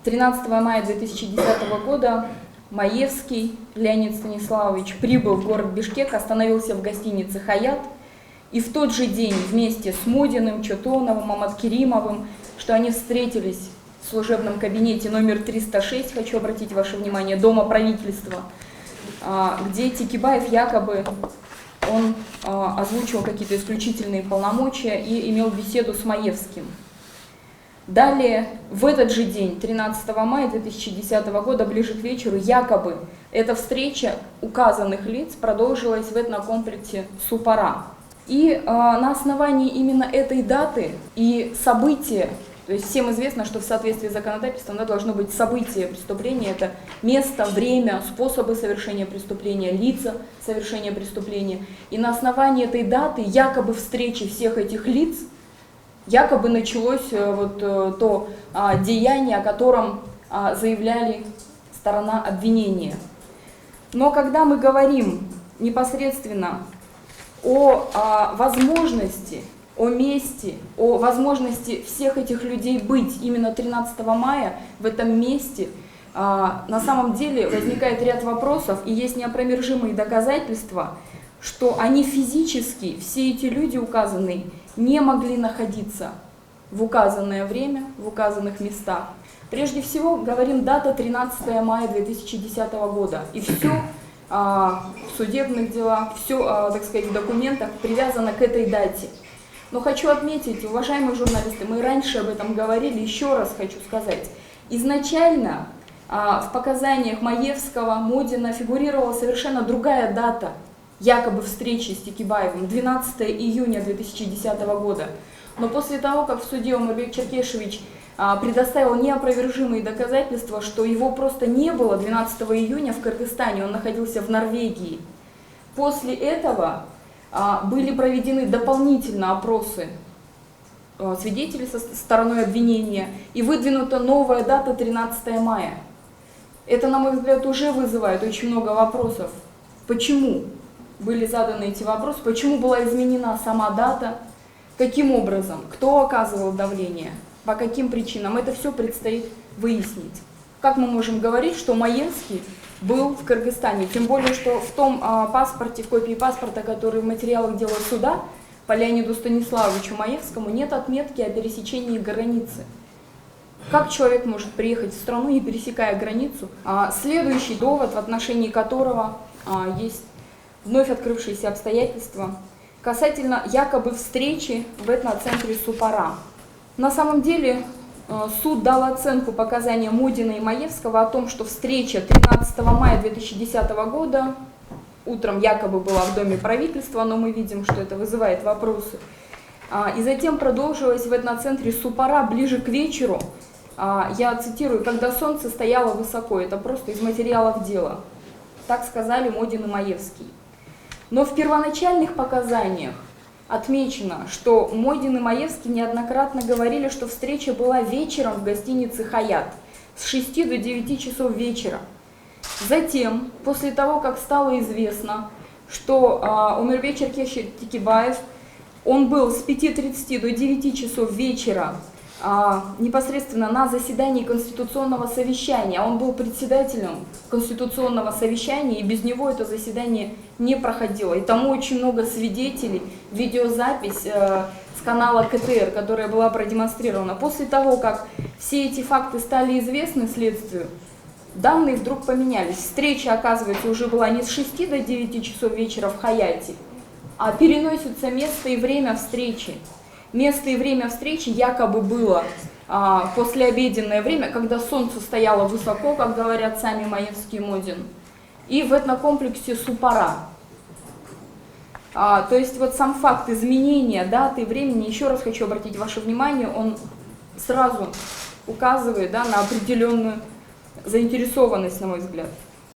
13 мая 2010 года Маевский Леонид Станиславович прибыл в город Бишкек, остановился в гостинице «Хаят», и в тот же день вместе с Модиным, Чотоновым, Маматкеримовым, что они встретились в служебном кабинете номер 306, хочу обратить ваше внимание, Дома правительства, где Текибаев якобы он озвучивал какие-то исключительные полномочия и имел беседу с Маевским. Далее, в этот же день, 13 мая 2010 года, ближе к вечеру, якобы эта встреча указанных лиц продолжилась в этнокомплексе Супара. И на основании именно этой даты и события, то есть всем известно, что в соответствии с законодательством должно быть событие преступления, это место, время, способы совершения преступления, лица совершения преступления. И на основании этой даты, якобы встречи всех этих лиц, якобы началось вот то деяние, о котором заявляли сторона обвинения. Но когда мы говорим непосредственно о возможности, о месте, о возможности всех этих людей быть именно 13 мая в этом месте, на самом деле возникает ряд вопросов, и есть неопровержимые доказательства, что они физически, все эти люди указанные, не могли находиться в указанное время, в указанных местах. Прежде всего, говорим, дата 13 мая 2010 года, и все в судебных делах, все, так сказать, в документах привязано к этой дате. Но хочу отметить, уважаемые журналисты, мы раньше об этом говорили, еще раз хочу сказать. Изначально в показаниях Маевского, Модина фигурировала совершенно другая дата якобы встречи с Текибаевым, 12 июня 2010 года. Но после того, как в суде Омурбек Черкешевич предоставил неопровержимые доказательства, что его просто не было 12 июня в Кыргызстане, он находился в Норвегии. После этого были проведены дополнительно опросы свидетелей со стороной обвинения, и выдвинута новая дата 13 мая. Это, на мой взгляд, уже вызывает очень много вопросов. Почему были заданы эти вопросы, почему была изменена сама дата, каким образом, кто оказывал давление, по каким причинам, это все предстоит выяснить. Как мы можем говорить, что Маевский был в Кыргызстане, тем более, что в том паспорте, в копии паспорта, который в материалах дела суда, по Леониду Станиславовичу Маевскому, нет отметки о пересечении границы. Как человек может приехать в страну, не пересекая границу? Следующий довод, в отношении которого есть вновь открывшиеся обстоятельства, касательно якобы встречи в этноцентре Супара. На самом деле суд дал оценку показаниям Модина и Маевского о том, что встреча 13 мая 2010 года утром якобы была в Доме правительства, но мы видим, что это вызывает вопросы. И затем продолжилась в этноцентре Супара ближе к вечеру, я цитирую, когда солнце стояло высоко, это просто из материалов дела. Так сказали Модин и Маевский. Но в первоначальных показаниях отмечено, что Модин и Маевский неоднократно говорили, что встреча была вечером в гостинице «Хаят» с 6 до 9 часов вечера. Затем, после того, как стало известно, что Омурбек Черкешевич Текибаев, он был с 5:30 до 9 часов вечера непосредственно на заседании Конституционного совещания. Он был председателем Конституционного совещания, и без него это заседание не проходило. И тому очень много свидетелей, видеозапись с канала КТР, которая была продемонстрирована. После того, как все эти факты стали известны следствию, данные вдруг поменялись. Встреча, оказывается, уже была не с 6 до 9 часов вечера в Хаяте, а переносится место и время встречи. Место и время встречи якобы было послеобеденное время, когда солнце стояло высоко, как говорят сами Маевский и Модин, и в этнокомплексе Супара. То есть вот сам факт изменения даты и времени, еще раз хочу обратить ваше внимание, он сразу указывает на определенную заинтересованность, на мой взгляд.